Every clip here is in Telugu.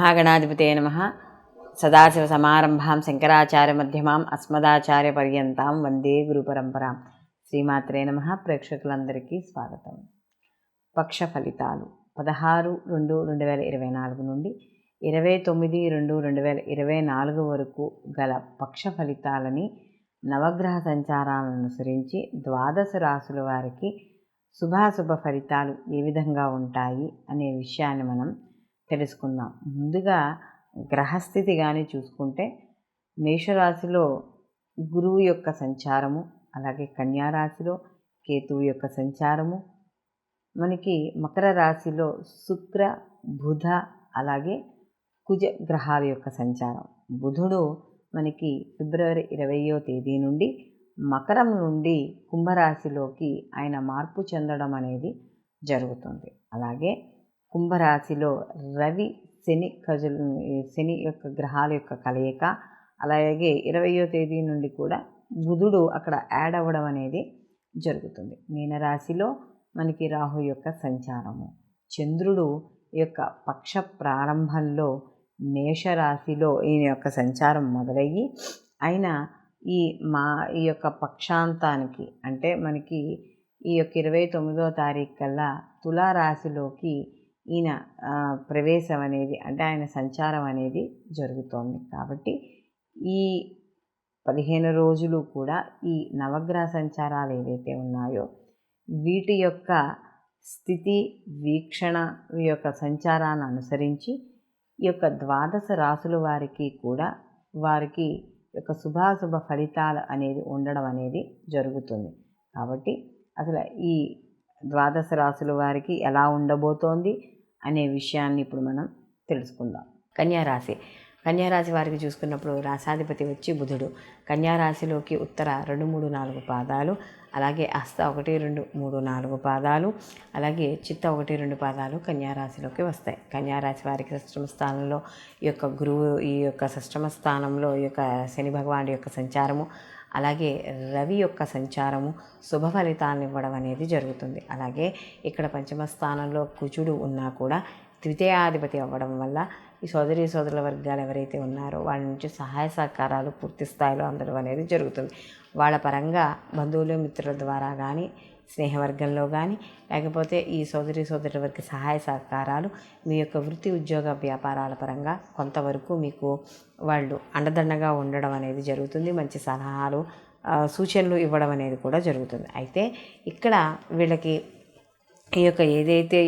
మహాగణాధిపతయ నమః. సదాశివసమారంభాం శంకరాచార్యమధ్యమాం అస్మదాచార్యపర్యంతాం వందే గురుపరంపరాం. శ్రీమాత్రే నమః. ప్రేక్షకులందరికీ స్వాగతం. పక్ష ఫలితాలు 16/2/2024 నుండి 29/2/2024 వరకు గల పక్ష ఫలితాలని నవగ్రహ సంచారాలను అనుసరించి ద్వాదశ రాశుల వారికి శుభాశుభ ఫలితాలు ఏ విధంగా ఉంటాయి అనే విషయాన్ని మనం తెలుసుకుందాం. ముందుగా గ్రహస్థితి కానీ చూసుకుంటే మేషరాశిలో గురువు యొక్క సంచారము, అలాగే కన్యారాశిలో కేతువు యొక్క సంచారము, మనకి మకర రాశిలో శుక్ర బుధ అలాగే కుజ గ్రహాల యొక్క సంచారం. బుధుడు మనకి ఫిబ్రవరి 20వ తేదీ నుండి మకరం నుండి కుంభరాశిలోకి ఆయన మార్పు చెందడం అనేది జరుగుతుంది. అలాగే కుంభరాశిలో రవి శని యొక్క గ్రహాల యొక్క కలయిక, అలాగే 20వ తేదీ నుండి కూడా బుధుడు అక్కడ యాడ్ అవ్వడం అనేది జరుగుతుంది. మీనరాశిలో మనకి రాహు యొక్క సంచారము, చంద్రుడు యొక్క పక్ష ప్రారంభంలో మేషరాశిలో ఈయన యొక్క సంచారం మొదలయ్యి ఆయన ఈ యొక్క పక్షాంతానికి అంటే మనకి ఈ యొక్క 29వ తారీఖు కల్లా తులారాశిలోకి ఈయన ప్రవేశం అనేది అంటే ఆయన సంచారం అనేది జరుగుతోంది. కాబట్టి ఈ 15 రోజులు కూడా ఈ నవగ్రహ సంచారాలు ఏవైతే ఉన్నాయో వీటి యొక్క స్థితి వీక్షణ యొక్క సంచారాన్ని అనుసరించి ఈ యొక్క ద్వాదశ రాశుల వారికి కూడా వారికి యొక్క శుభాశుభ ఫలితాలు అనేది ఉండడం అనేది జరుగుతుంది. కాబట్టి అసలు ఈ ద్వాదశ రాశుల వారికి ఎలా ఉండబోతోంది అనే విషయాన్ని ఇప్పుడు మనం తెలుసుకుందాం. కన్యారాశి వారికి చూసుకున్నప్పుడు రాశాధిపతి వచ్చి బుధుడు. కన్యారాశిలోకి ఉత్తర 2, 3, 4 పాదాలు, అలాగే హస్త 1, 2, 3, 4 పాదాలు, అలాగే చిత్త 1, 2 పాదాలు కన్యారాశిలోకి వస్తాయి. కన్యారాశి వారికి షష్టమ స్థానంలో ఈ యొక్క గురువు, ఈ యొక్క షష్టమ స్థానంలో ఈ యొక్క శని భగవానుడి యొక్క సంచారము, అలాగే రవి యొక్క సంచారము శుభ ఫలితాలను ఇవ్వడం అనేది జరుగుతుంది. అలాగే ఇక్కడ పంచమ స్థానంలో కుజుడు ఉన్నా కూడా ద్వితీయాధిపతి అవ్వడం వల్ల ఈ సోదరుల వర్గాలు ఎవరైతే ఉన్నారో వాళ్ళ నుంచి సహాయ సహకారాలు పూర్తి స్థాయిలో అందడం అనేది జరుగుతుంది. వాళ్ళ పరంగా బంధువులు మిత్రుల ద్వారా కానీ, స్నేహవర్గంలో కానీ, లేకపోతే ఈ సోదరుల వారికి సహాయ సహకారాలు మీ యొక్క వృత్తి ఉద్యోగ వ్యాపారాల పరంగా కొంతవరకు మీకు వాళ్ళు అండదండగా ఉండడం అనేది జరుగుతుంది. మంచి సలహాలు సూచనలు ఇవ్వడం అనేది కూడా జరుగుతుంది. అయితే ఇక్కడ వీళ్ళకి ఈ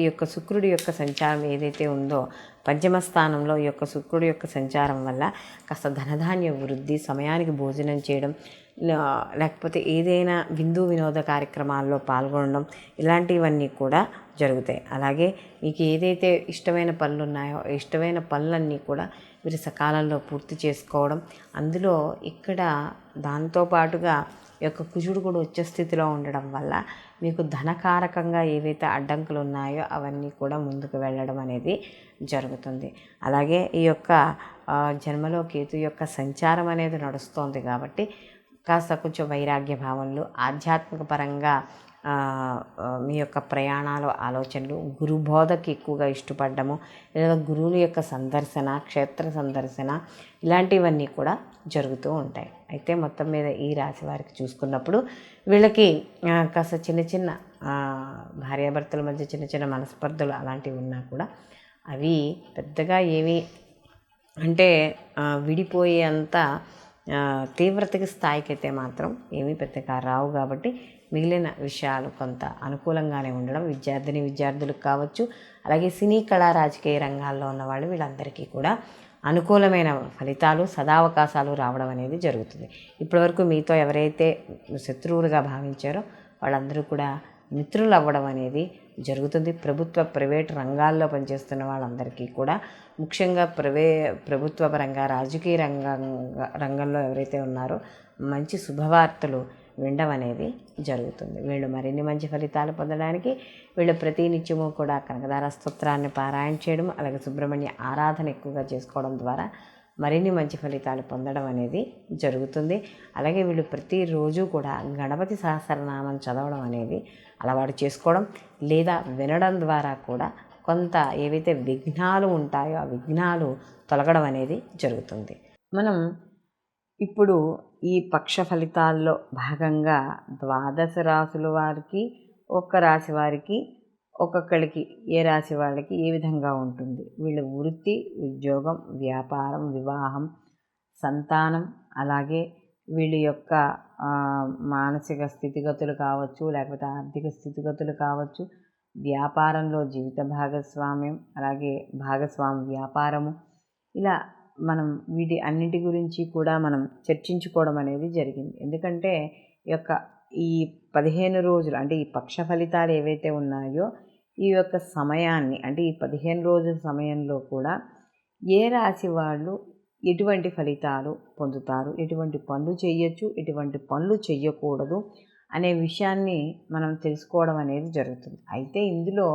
యొక్క శుక్రుడి యొక్క సంచారం ఏదైతే ఉందో పంచమ స్థానంలో ఈ యొక్క శుక్రుడి యొక్క సంచారం వల్ల కాస్త ధనధాన్య వృద్ధి, సమయానికి భోజనం చేయడం, లేకపోతే ఏదైనా వినోద కార్యక్రమాల్లో పాల్గొనడం ఇలాంటివన్నీ కూడా జరుగుతాయి. అలాగే మీకు ఏదైతే ఇష్టమైన పనులు ఉన్నాయో ఇష్టమైన పనులన్నీ కూడా మీరు సకాలంలో పూర్తి చేసుకోవడం, అందులో ఇక్కడ దాంతోపాటుగా ఈ యొక్క కుజుడు కూడా ఉచ్చ స్థితిలో ఉండడం వల్ల మీకు ధనకారకంగా ఏవైతే అడ్డంకులు ఉన్నాయో అవన్నీ కూడా ముందుకు వెళ్ళడం అనేది జరుగుతుంది. అలాగే ఈ యొక్క జన్మలో కేతు యొక్క సంచారం అనేది నడుస్తోంది కాబట్టి కాస్త కొంచెం వైరాగ్య భావనలు, ఆధ్యాత్మిక పరంగా మీ యొక్క ప్రయాణాలు, ఆలోచనలు, గురుబోధకి ఎక్కువగా ఇష్టపడము, లేదా గురువుల యొక్క సందర్శన, క్షేత్ర సందర్శన ఇలాంటివన్నీ కూడా జరుగుతూ ఉంటాయి. అయితే మొత్తం మీద ఈ రాశి వారికి చూసుకున్నప్పుడు వీళ్ళకి కాస్త చిన్న భార్యాభర్తల మధ్య చిన్న మనస్పర్ధలు అలాంటివి ఉన్నా కూడా అవి పెద్దగా ఏమీ అంటే విడిపోయేంత తీవ్రతకి స్థాయికి అయితే మాత్రం ఏమీ పెద్దగా రావు. కాబట్టి మిగిలిన విషయాలు కొంత అనుకూలంగానే ఉండడం విద్యార్థులకు కావచ్చు, అలాగే సినీ కళా రాజకీయ రంగాల్లో ఉన్న వాళ్ళు వీళ్ళందరికీ కూడా అనుకూలమైన ఫలితాలు, సదావకాశాలు రావడం అనేది జరుగుతుంది. ఇప్పటివరకు మీతో ఎవరైతే శత్రువులుగా భావించారో వాళ్ళందరూ కూడా మిత్రులు అవ్వడం అనేది జరుగుతుంది. ప్రైవేట్ రంగాల్లో పనిచేస్తున్న వాళ్ళందరికీ కూడా ముఖ్యంగా ప్రభుత్వ పరంగా రాజకీయ రంగంలో ఎవరైతే ఉన్నారో మంచి శుభవార్తలు వినడం అనేది జరుగుతుంది. వీళ్ళు మరిన్ని మంచి ఫలితాలు పొందడానికి వీళ్ళు ప్రతి నిత్యము కూడా కనకదార స్తోత్రాన్ని పారాయణ చేయడం, అలాగే సుబ్రహ్మణ్య ఆరాధన ఎక్కువగా చేసుకోవడం ద్వారా మరిన్ని మంచి ఫలితాలు పొందడం అనేది జరుగుతుంది. అలాగే వీళ్ళు ప్రతిరోజు కూడా గణపతి సహస్రనామం చదవడం అనేది అలవాటు చేసుకోవడం, లేదా వినడం ద్వారా కూడా కొంత ఏవైతే విఘ్నాలు ఉంటాయో ఆ విఘ్నాలు తొలగడం అనేది జరుగుతుంది. మనం ఇప్పుడు ఈ పక్ష ఫలితాల్లో భాగంగా ద్వాదశ రాశుల వారికి, ఒక్క రాశి వారికి, ఒక్కొక్కరికి ఏ రాశి వాళ్ళకి ఏ విధంగా ఉంటుంది, వీళ్ళ వృత్తి, ఉద్యోగం, వ్యాపారం, వివాహం, సంతానం, అలాగే వీళ్ళ యొక్క మానసిక స్థితిగతులు కావచ్చు, లేకపోతే ఆర్థిక స్థితిగతులు కావచ్చు, వ్యాపారంలో జీవిత భాగస్వామ్యం, అలాగే భాగస్వామి వ్యాపారము, ఇలా మనం వీటి అన్నిటి గురించి కూడా మనం చర్చించుకోవడం అనేది జరిగింది. ఎందుకంటే ఈ 15 రోజులు అంటే ఈ పక్ష ఫలితాలు ఏవైతే ఉన్నాయో ఈ యొక్క సమయాన్ని అంటే ఈ 15 రోజుల సమయంలో కూడా ఏ రాశి వాళ్ళు ఎటువంటి ఫలితాలు పొందుతారు, ఎటువంటి పనులు చేయొచ్చు, ఎటువంటి పనులు చేయకూడదు అనే విషయాన్ని మనం తెలుసుకోవడం అనేది జరుగుతుంది. అయితే ఇందులో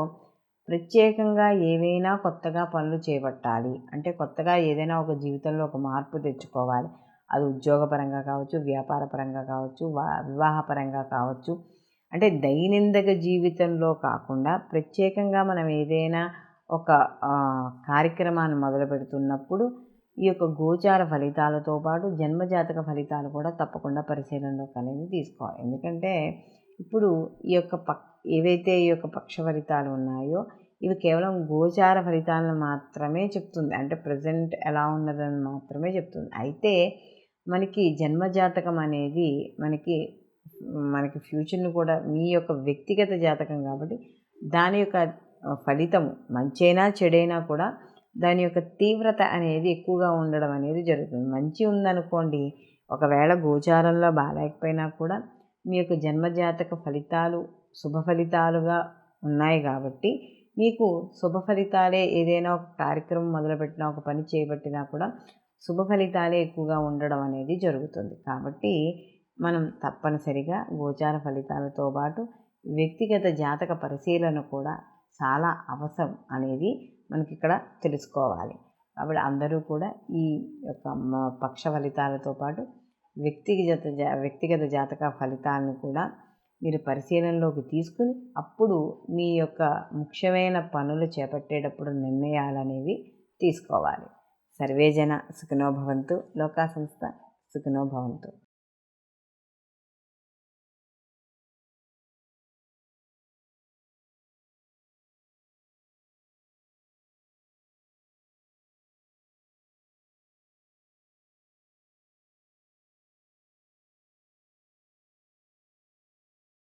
ప్రత్యేకంగా ఏవైనా కొత్తగా పనులు చేపట్టాలి అంటే కొత్తగా ఏదైనా ఒక జీవితంలో ఒక మార్పు తెచ్చుకోవాలి, అది ఉద్యోగపరంగా కావచ్చు, వ్యాపారపరంగా కావచ్చు, వివాహపరంగా కావచ్చు, అంటే దైనందిక జీవితంలో కాకుండా ప్రత్యేకంగా మనం ఏదైనా ఒక కార్యక్రమాన్ని మొదలు పెడుతున్నప్పుడు ఈ యొక్క గోచార ఫలితాలతో పాటు జన్మజాతక ఫలితాలు కూడా తప్పకుండా పరిశీలనలోకి అనేది తీసుకోవాలి. ఎందుకంటే ఇప్పుడు ఏవైతే ఈ యొక్క పక్ష ఫలితాలు ఉన్నాయో ఇవి కేవలం గోచార ఫలితాలను మాత్రమే చెప్తుంది, అంటే ప్రజెంట్ ఎలా ఉన్నదని మాత్రమే చెప్తుంది. అయితే మనకి జన్మజాతకం అనేది మనకి ఫ్యూచర్ని కూడా మీ యొక్క వ్యక్తిగత జాతకం కాబట్టి దాని యొక్క ఫలితము మంచైనా చెడైనా కూడా దాని యొక్క తీవ్రత అనేది ఎక్కువగా ఉండడం అనేది జరుగుతుంది. మంచి ఉందనుకోండి, ఒకవేళ గోచారంలో బాగాలేకపోయినా కూడా మీ యొక్క జన్మజాతక ఫలితాలు శుభ ఫలితాలుగా ఉన్నాయి కాబట్టి మీకు శుభ ఫలితాలే, ఏదైనా ఒక కార్యక్రమం మొదలుపెట్టినా, ఒక పని చేపట్టినా కూడా శుభ ఫలితాలే ఎక్కువగా ఉండడం అనేది జరుగుతుంది. కాబట్టి మనం తప్పనిసరిగా గోచార ఫలితాలతో పాటు వ్యక్తిగత జాతక పరిశీలన కూడా చాలా అవసరం అనేది మనకి ఇక్కడ తెలుసుకోవాలి. కాబట్టి అందరూ కూడా ఈ యొక్క పక్ష ఫలితాలతో పాటు వ్యక్తిగత జాతక ఫలితాలను కూడా మీరు పరిశీలనలోకి తీసుకుని అప్పుడు మీ యొక్క ముఖ్యమైన పనులు చేపట్టేటప్పుడు నిర్ణయాలు అనేవి తీసుకోవాలి. సర్వేజన సుఖినో భవంతు, లోకా సంస్థ సుఖినో భవంతు.